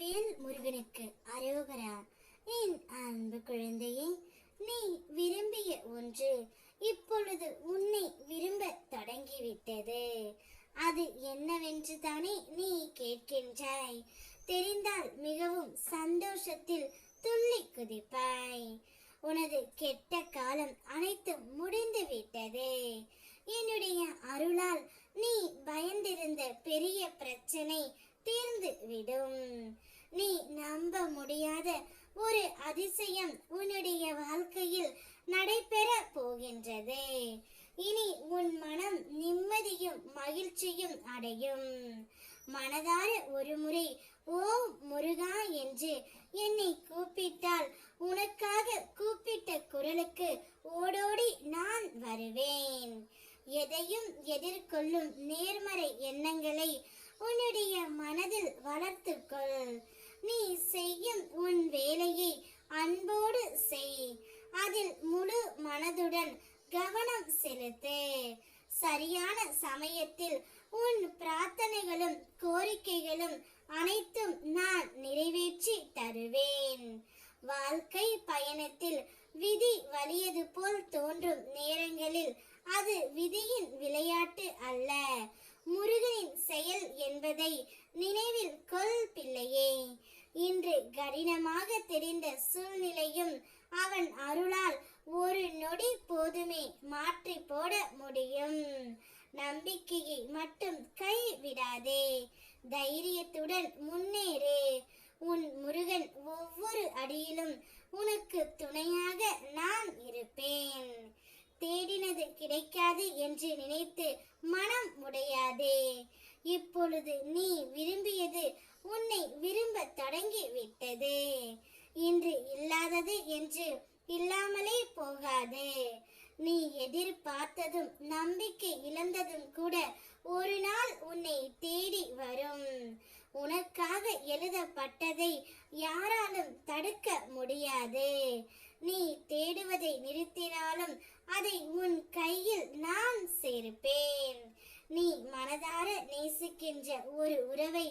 வெற்றிவேல் முருகனுக்கு அரோகரா. என் அன்பு குழந்தையே, நீ விரும்பிய ஒன்று இப்பொழுது உன்னை விரும்ப தொடங்கிவிட்டது. அது என்னவென்று தானே நீ கேட்கின்றாய். தெரிந்தால் மிகவும் சந்தோஷத்தில் துள்ளி குதிப்பாய். உனது கெட்ட காலம் அனைத்தும் முடிந்து விட்டது. என்னுடைய அருளால் நீ பயந்திருந்த பெரிய பிரச்சனை தீர்ந்து விடும். நீ நம்ப முடியாத ஒரு அதிசயம் உன்னுடைய வாழ்க்கையில் நடைபெற போகின்றது. இனி உன் மனம் நிம்மதியும் மகிழ்ச்சியும் அடையும். மனதார ஒரு முறை ஓம் முருகா என்று என்னை கூப்பிட்டால் உனக்காக கூப்பிட்ட குரலுக்கு ஓடோடி நான் வருவேன். எதையும் எதிர்கொள்ளும் நேர்மறை எண்ணங்களை உன்னுடைய மனதில் வளர்த்துக்கொள். நீ செய்யும் உன் வேலையை அன்போடு செய். அதில் முழு மனதுடன் கவனம் செலுத்து. சரியான சமயத்தில் உன் பிரார்த்தனைகளும் கோரிக்கைகளும் அனைத்தும் நான் நிறைவேற்றி தருவேன். வாழ்க்கை பயணத்தில் விதி வலியது போல் தோன்றும் நேரங்களில் அது விதியின் விளையாட்டு அல்ல, முருகனின் செயல் என்பதை நினைவில் கொள் பிள்ளையே. இன்று கடினமாக தெரிந்த சூழ்நிலையும் அவன் அருளால் ஒரு நொடி போதுமே மாற்றி போட முடியும். நம்பிக்கையை மட்டும் கைவிடாதே. தைரியத்துடன் முன்னேறு. உன் முருகன் ஒவ்வொரு அடியிலும் உனக்கு துணையாக நான் இருப்பேன். தேடினது கிடைக்காது என்று நினைத்து மனம் உடையாதே. இப்பொழுது நீ விரும்பியது உன்னை விரும்ப தொடங்கி விட்டது. இன்று இல்லாதது என்று இல்லாமலே போகாது. நீ எதிர்பார்த்ததும் நம்பிக்கை இழந்ததும் கூட ஒரு நாள் உன்னை தேடி வரும். உனக்காக எழுதப்பட்டதை யாராலும் தடுக்க முடியாது. நீ தேடுவதை நிறுத்தினாலும் அதை உன் கையில் நான் சேர்ப்பேன். நீ மனதார நேசிக்கின்ற ஒரு உறவை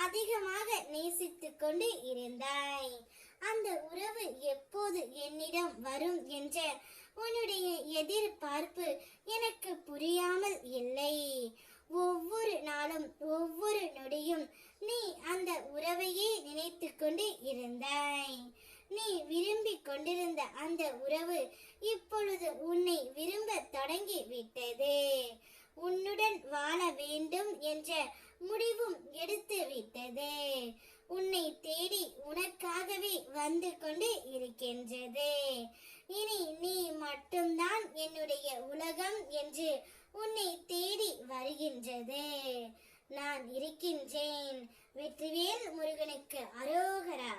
அதிகமாக நேசித்துக் கொண்டு இருந்தாய். அந்த உறவு எப்போது என்னிடம் வரும் என்ற உன்னுடைய எதிர்பார்ப்பு எனக்கு புரியாமல் இல்லை. ஒவ்வொரு நாளும் ஒவ்வொரு நொடியும் நீ அந்த உறவையே நினைத்து கொண்டு இருந்தாய். நீ விரும்பி கொண்டிருந்த அந்த உறவு இப்பொழுது உன்னை விரும்ப தொடங்கி விட்டது. உன்னுடன் வாழ வேண்டும் என்ற முடிவும் எடுத்து விட்டது. உன்னை தேடி உனக்காகவே வந்து கொண்டு இருக்கின்றது. இனி நீ மட்டும்தான் என்னுடைய உலகம் என்று உன்னை தேடி வருகின்றது. நான் இருக்கின்றேன். வெற்றிவேல் முருகனுக்கு அரோகரா.